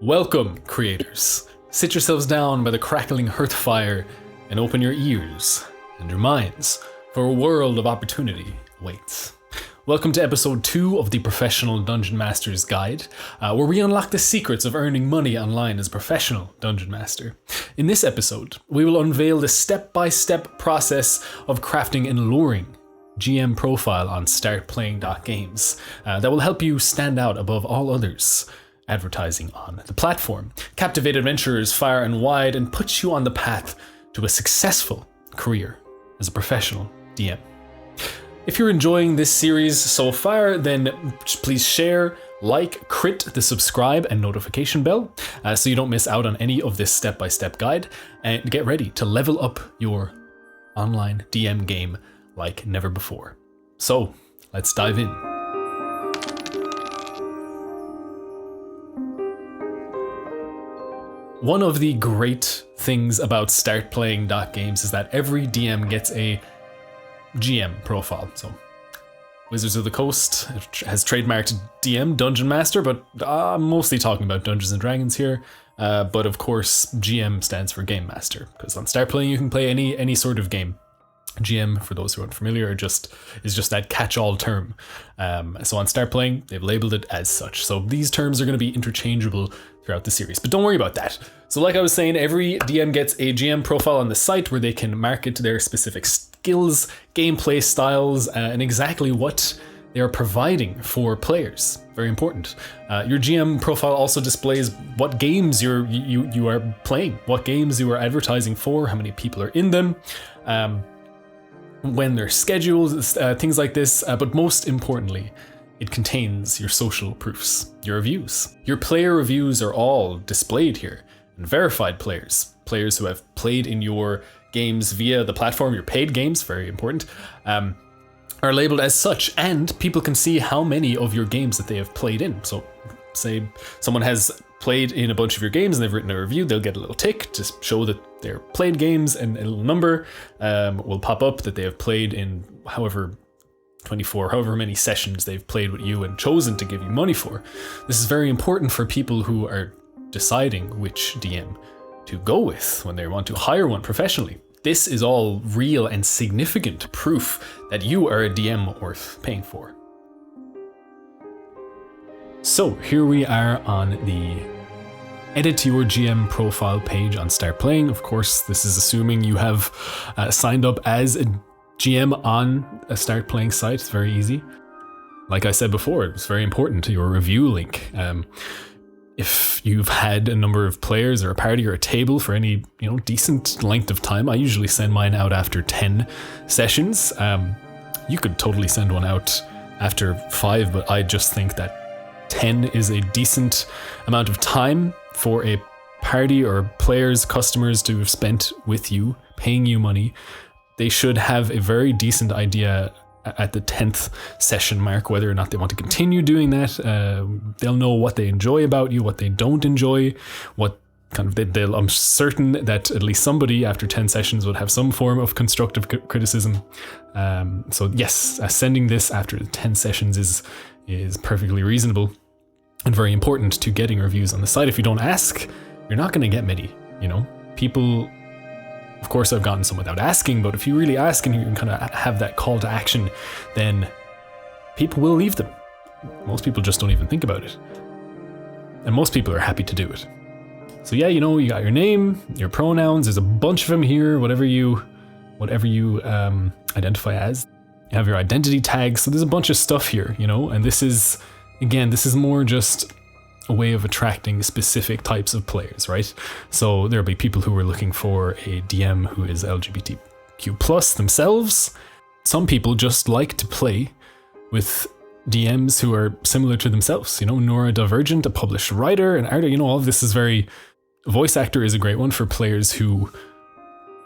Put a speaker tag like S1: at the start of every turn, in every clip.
S1: Welcome, creators. Sit yourselves down by the crackling hearth fire and open your ears and your minds, for a world of opportunity awaits. Welcome to episode 2 of the Professional Dungeon Master's Guide, where we unlock the secrets of earning money online as a professional dungeon master. In this episode, we will unveil the step-by-step process of crafting an alluring GM profile on Startplaying.games that will help you stand out above all others advertising on the platform, captivate adventurers far and wide, and put you on the path to a successful career as a professional DM. If you're enjoying this series so far, then please share, like, crit the subscribe and notification bell so you don't miss out on any of this step-by-step guide, and get ready to level up your online DM game like never before. So, let's dive in. One of the great things about Startplaying.games is that every DM gets a GM profile. So Wizards of the Coast has trademarked DM, Dungeon Master, but I'm mostly talking about Dungeons and Dragons here. But of course, GM stands for Game Master, because on Startplaying you can play any sort of game. GM, for those who aren't familiar, is just that catch-all term. So on Startplaying, they've labeled it as such. So these terms are going to be interchangeable throughout the series, but don't worry about that. So like I was saying, every DM gets a GM profile on the site where they can market their specific skills, gameplay styles, and exactly what they are providing for players. Very important. Your GM profile also displays what games you are playing, what games you are advertising for, how many people are in them, when they're scheduled, things like this, but most importantly, it contains your social proofs, your reviews. Your player reviews are all displayed here, and verified players who have played in your games via the platform, your paid games, very important, are labeled as such, and people can see how many of your games that they have played in. So say someone has played in a bunch of your games and they've written a review, they'll get a little tick to show that they're played games, and a little number will pop up that they have played in however many sessions they've played with you and chosen to give you money for. This is very important for people who are deciding which DM to go with when they want to hire one professionally. This is all real and significant proof that you are a DM worth paying for. So here we are on the edit your GM profile page on Startplaying. Of course, this is assuming you have signed up as a GM on a Startplaying site. It's very easy. Like I said before, it's very important to your review link. If you've had a number of players or a party or a table for any decent length of time, I usually send mine out after 10 sessions. You could totally send one out after 5, but I just think that 10 is a decent amount of time for a party or players, customers to have spent with you, paying you money. They should have a very decent idea at the 10th session mark whether or not they want to continue doing that. They'll know what they enjoy about you, what they don't enjoy, what kind of I'm certain that at least somebody after 10 sessions would have some form of constructive criticism. So yes, sending this after 10 sessions is perfectly reasonable and very important to getting reviews on the site. If you don't ask, you're not going to get many. People. Of course, I've gotten some without asking, but if you really ask and you can kind of have that call to action, then people will leave them. Most people just don't even think about it. And most people are happy to do it. So yeah, you got your name, your pronouns, there's a bunch of them here, whatever you identify as. You have your identity tags, so there's a bunch of stuff here, and this is more just a way of attracting specific types of players, right? So there'll be people who are looking for a DM who is LGBTQ+ themselves. Some people just like to play with DMs who are similar to themselves. Neurodivergent, a published writer, an artist, all of this is very... Voice actor is a great one for players who,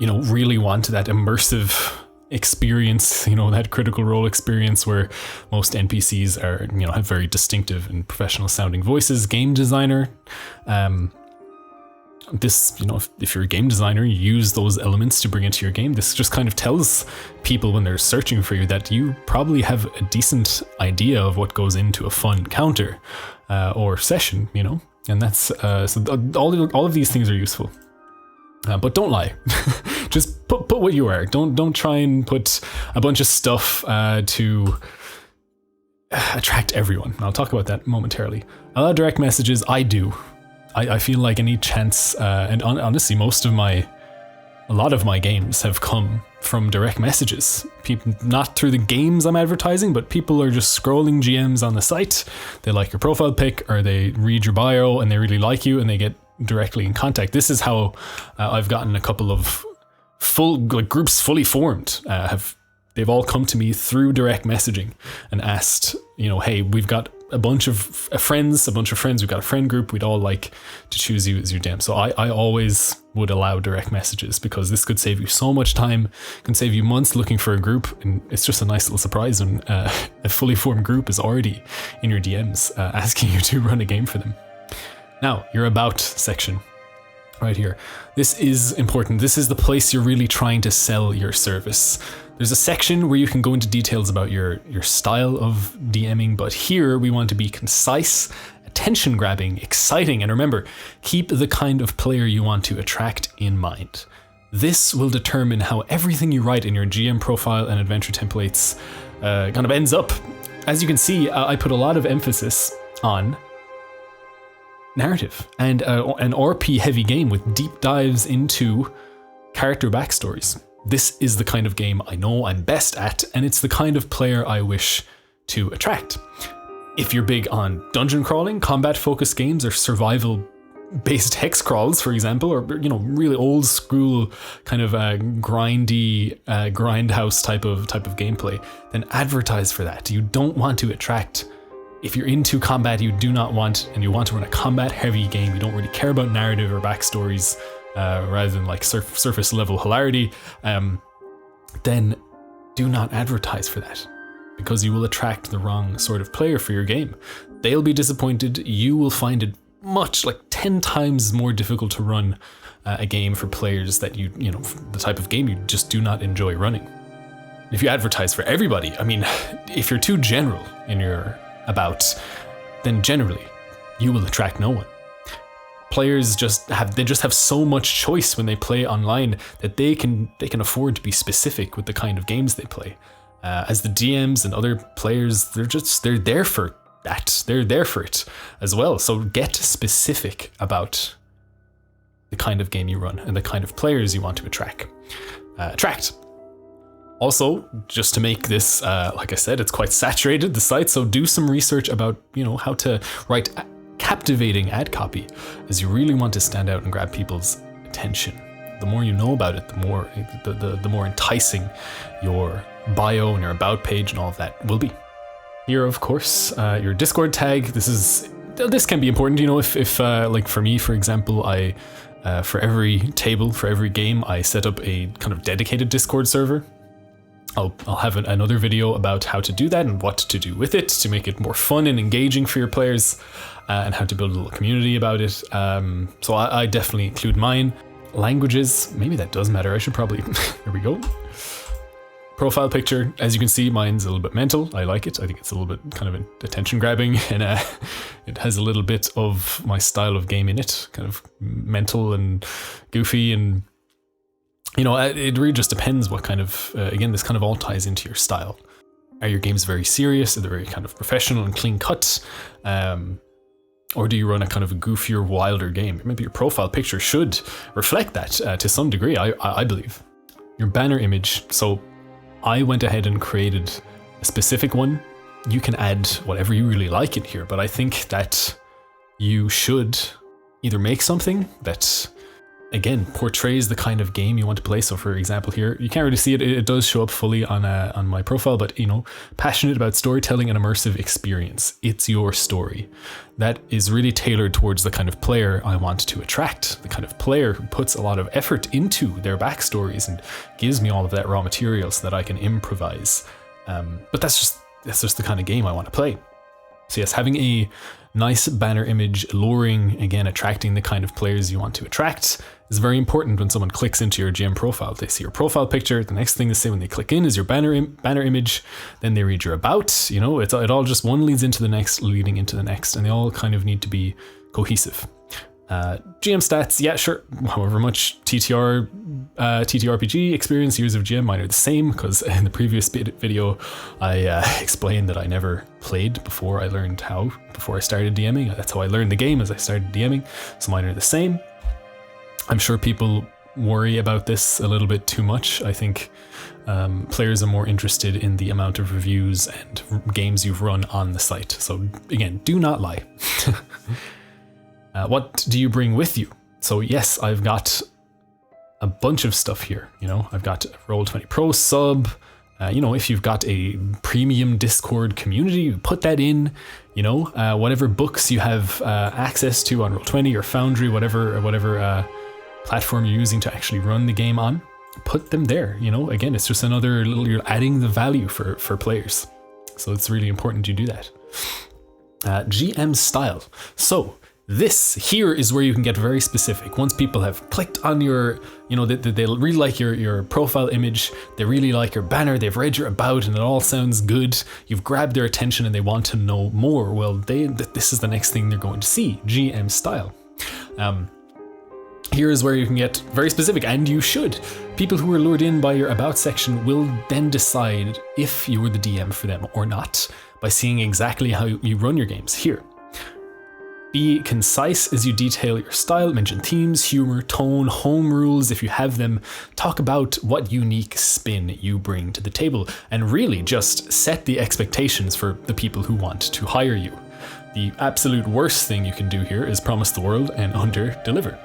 S1: really want that immersive experience, that critical role experience where most NPCs are, have very distinctive and professional sounding voices. Game designer, if you're a game designer, you use those elements to bring into your game. This just kind of tells people when they're searching for you that you probably have a decent idea of what goes into a fun encounter or session, And that's so all of these things are useful. But don't lie. Just put what you are. Don't try and put a bunch of stuff to attract everyone. I'll talk about that momentarily. Allow direct messages. I do. I feel like any chance, and honestly, a lot of my games have come from direct messages. People, not through the games I'm advertising, but people are just scrolling GMs on the site. They like your profile pic, or they read your bio and they really like you, and they get directly in contact. This is how I've gotten a couple of groups fully formed. They've all come to me through direct messaging and asked, hey, we've got a bunch of friends, we've got a friend group, we'd all like to choose you as your DM. So I always would allow direct messages, because this could save you so much time, can save you months looking for a group, and it's just a nice little surprise when a fully formed group is already in your DMs asking you to run a game for them. Now, your about section right here. This is important. This is the place you're really trying to sell your service. There's a section where you can go into details about your style of DMing, but here we want to be concise, attention grabbing, exciting, and remember, keep the kind of player you want to attract in mind. This will determine how everything you write in your GM profile and adventure templates kind of ends up. As you can see, I put a lot of emphasis on narrative and an RP heavy game with deep dives into character backstories. This is the kind of game I know I'm best at, and it's the kind of player I wish to attract. If you're big on dungeon crawling, combat focused games, or survival based hex crawls, for example, or really old school kind of grindy grindhouse type of gameplay, then advertise for that. You don't want to attract. If you're into combat, you do not want, and you want to run a combat heavy game, you don't really care about narrative or backstories, rather than like surface level hilarity, then do not advertise for that, because you will attract the wrong sort of player for your game. They'll be disappointed. You will find it much, like 10 times more difficult to run a game for players that the type of game you just do not enjoy running. If you advertise for everybody, I mean, if you're too general in your about, then generally you will attract no one. Players just have so much choice when they play online that they can afford to be specific with the kind of games they play. As the DMs and other players, they're there for that. They're there for it as well. So get specific about the kind of game you run and the kind of players you want to attract. Also, just to make this, like I said, it's quite saturated, the site, so do some research about, how to write captivating ad copy, as you really want to stand out and grab people's attention. The more you know about it, the more enticing your bio and your about page and all of that will be. Here, of course, your Discord tag. This can be important, if like for me, for example, I for every table, for every game, I set up a kind of dedicated Discord server. I'll have another video about how to do that and what to do with it to make it more fun and engaging for your players, and how to build a little community about it. So I definitely include mine. Languages, maybe that does matter. I should probably, there we go. Profile picture, as you can see, mine's a little bit mental. I like it. I think it's a little bit kind of attention grabbing, and it has a little bit of my style of game in it, kind of mental and goofy, and it really just depends what kind of, again, this kind of all ties into your style. Are your games very serious? Are they very kind of professional and clean cut? Or do you run a kind of a goofier, wilder game? Maybe your profile picture should reflect that to some degree, I believe. Your banner image. So I went ahead and created a specific one. You can add whatever you really like in here, but I think that you should either make something that, again, portrays the kind of game you want to play. So for example here, you can't really see it. It does show up fully on my profile, but passionate about storytelling and immersive experience. It's your story. That is really tailored towards the kind of player I want to attract, the kind of player who puts a lot of effort into their backstories and gives me all of that raw material so that I can improvise. But that's just the kind of game I want to play. So yes, having a nice banner image, alluring, again, attracting the kind of players you want to attract is very important when someone clicks into your GM profile. They see your profile picture. The next thing they say when they click in is your banner image. Then they read your about. It all just one leads into the next, leading into the next, and they all kind of need to be cohesive. GM stats, yeah, sure. However much TTRPG experience, years of GM, mine are the same, because in the previous video I explained that I never played before I started DMing. That's how I learned the game, as I started DMing, so mine are the same. I'm sure people worry about this a little bit too much. I think players are more interested in the amount of reviews and games you've run on the site. So again, do not lie. What do you bring with you? So yes, I've got a bunch of stuff here. I've got a Roll20 Pro sub. If you've got a premium Discord community, put that in. Whatever books you have access to on Roll20 or Foundry, whatever platform you're using to actually run the game on, put them there. Again, it's just another little, you're adding the value for players. So it's really important you do that. GM style. So this here is where you can get very specific. Once people have clicked on your, they really like your profile image, they really like your banner, they've read your about and it all sounds good, you've grabbed their attention and they want to know more, well, this is the next thing they're going to see, GM style. Here is where you can get very specific, and you should. People who are lured in by your about section will then decide if you were the DM for them or not by seeing exactly how you run your games here. Be concise as you detail your style, mention themes, humor, tone, home rules if you have them, talk about what unique spin you bring to the table, and really just set the expectations for the people who want to hire you. The absolute worst thing you can do here is promise the world and under-deliver.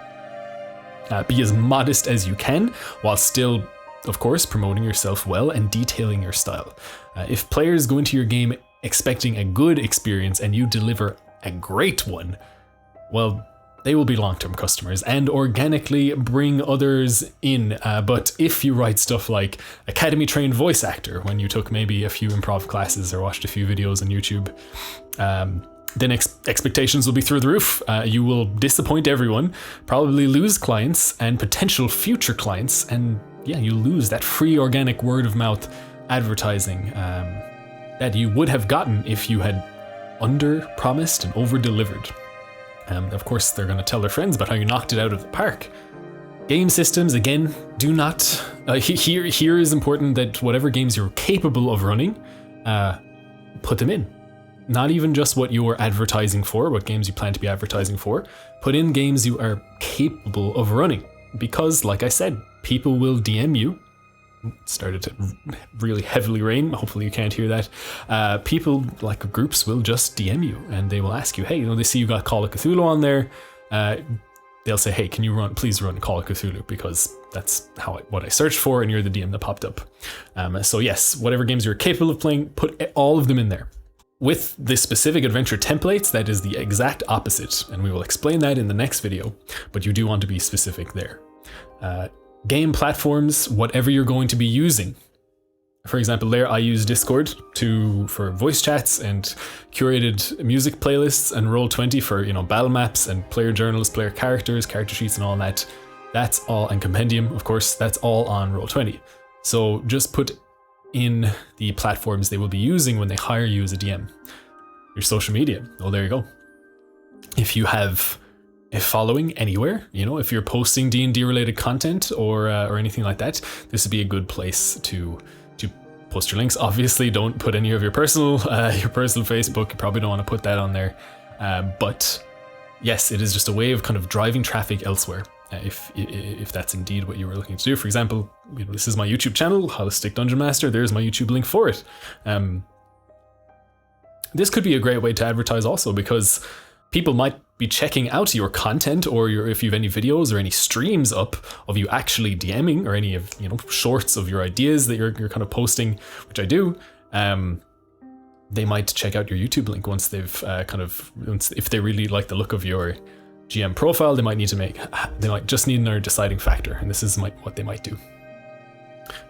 S1: Be as modest as you can, while still, of course, promoting yourself well and detailing your style. If players go into your game expecting a good experience and you deliver a great one, well, they will be long-term customers and organically bring others in. But if you write stuff like academy-trained voice actor when you took maybe a few improv classes or watched a few videos on YouTube, then expectations will be through the roof. You will disappoint everyone, probably lose clients and potential future clients, and yeah, you lose that free organic word-of-mouth advertising that you would have gotten if you had under-promised and over-delivered. Of course, they're going to tell their friends about how you knocked it out of the park. Game systems, again, do not... Here is important that whatever games you're capable of running, put them in. Not even just what you're advertising for, what games you plan to be advertising for. Put in games you are capable of running. Because, like I said, people will DM you. It started to really heavily rain. Hopefully you can't hear that. People, like groups, will just DM you and they will ask you, hey, they see you got Call of Cthulhu on there. They'll say, hey, can you please run Call of Cthulhu, because that's what I searched for and you're the DM that popped up. So yes, whatever games you're capable of playing, put all of them in there. With the specific adventure templates, that is the exact opposite, and we will explain that in the next video, but you do want to be specific there. Game platforms, whatever you're going to be using. For example, there I use Discord for voice chats and curated music playlists, and Roll20 for battle maps and player journals, player characters, character sheets and all that. That's all, and Compendium, of course, that's all on Roll20. So just put in the platforms they will be using when they hire you as a DM. Your social media, oh, there you go. If you have a following anywhere, if you're posting D&D related content or anything like that, this would be a good place to post your links. Obviously, don't put any of your personal Facebook. You probably don't want to put that on there. But yes, it is just a way of kind of driving traffic elsewhere. If that's indeed what you were looking to do. For example, this is my YouTube channel, Holistic Dungeon Master. There's my YouTube link for it. This could be a great way to advertise also, because people might be checking out your content, or if you have any videos or any streams up of you actually DMing, or any of shorts of your ideas that you're kind of posting, which I do. They might check out your YouTube link once they've if they really like the look of your GM profile. They might just need another deciding factor, and this is what they might do.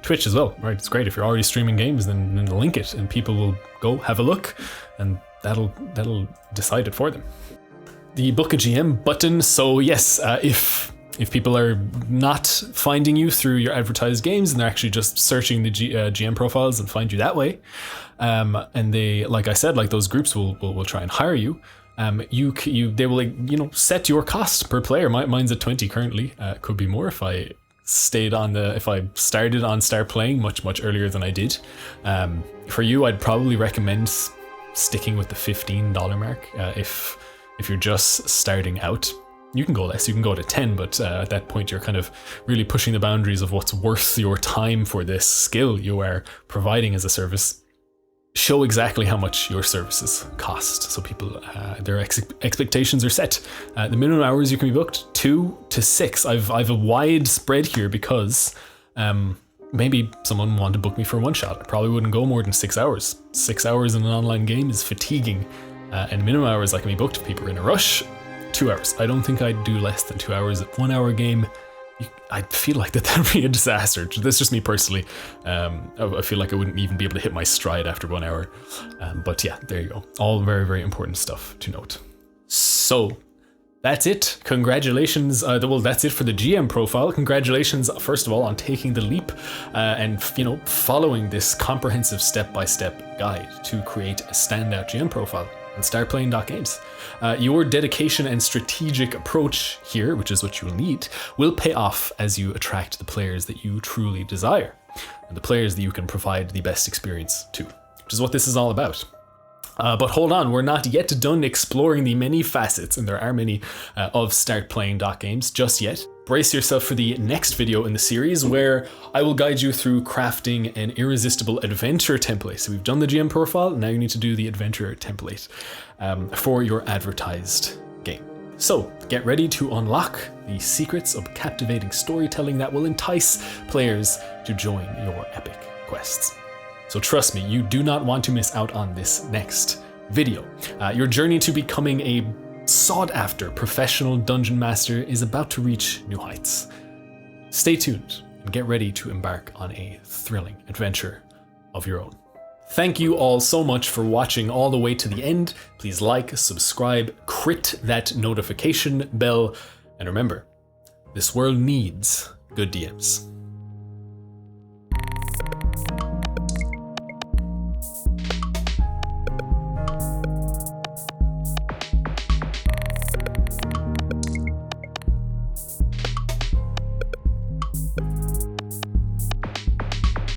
S1: Twitch as well, right? It's great if you're already streaming games, then link it, and people will go have a look, and that'll decide it for them. The Book a GM button. So yes, if people are not finding you through your advertised games and they're actually just searching the GM profiles and find you that way, and they, like I said, like those groups will try and hire you. they will, like, you know, set your cost per player. Mine's at 20 currently. Could be more if I started on Start Playing much earlier than I did. For you, I'd probably recommend sticking with the $15 mark if you're just starting out. You can go less, you can go to 10, but at that point you're kind of really pushing the boundaries of what's worth your time for this skill you are providing as a service. Show exactly how much your services cost, so people, their expectations are set. The minimum hours you can be booked, 2 to 6. I've a wide spread here because maybe someone wanted to book me for one shot. I probably wouldn't go more than 6 hours. 6 hours in an online game is fatiguing, and minimum hours I can be booked if people are in a rush. 2 hours. I don't think I'd do less than 2 hours. A 1 hour game, I feel like that would be a disaster. That's just me personally. I feel like I wouldn't even be able to hit my stride after 1 hour. But yeah, there you go. All very, very important stuff to note. So that's it. Congratulations. Well, that's it for the GM profile. Congratulations, first of all, on taking the leap and, you know, following this comprehensive step-by-step guide to create a standout GM profile on Startplaying.games. Your dedication and strategic approach here, which is what you'll need, will pay off as you attract the players that you truly desire, and the players that you can provide the best experience to, which is what this is all about. But hold on, we're not yet done exploring the many facets, and there are many, of Startplaying.games just yet. Brace yourself for the next video in the series where I will guide you through crafting an irresistible adventure template. So we've done the GM profile, now you need to do the adventure template for your advertised game. So get ready to unlock the secrets of captivating storytelling that will entice players to join your epic quests. So trust me, you do not want to miss out on this next video. Your journey to becoming a sought-after professional dungeon master is about to reach new heights. Stay tuned and get ready to embark on a thrilling adventure of your own. Thank you all so much for watching all the way to the end. Please like, subscribe, crit that notification bell, and remember, this world needs good DMs.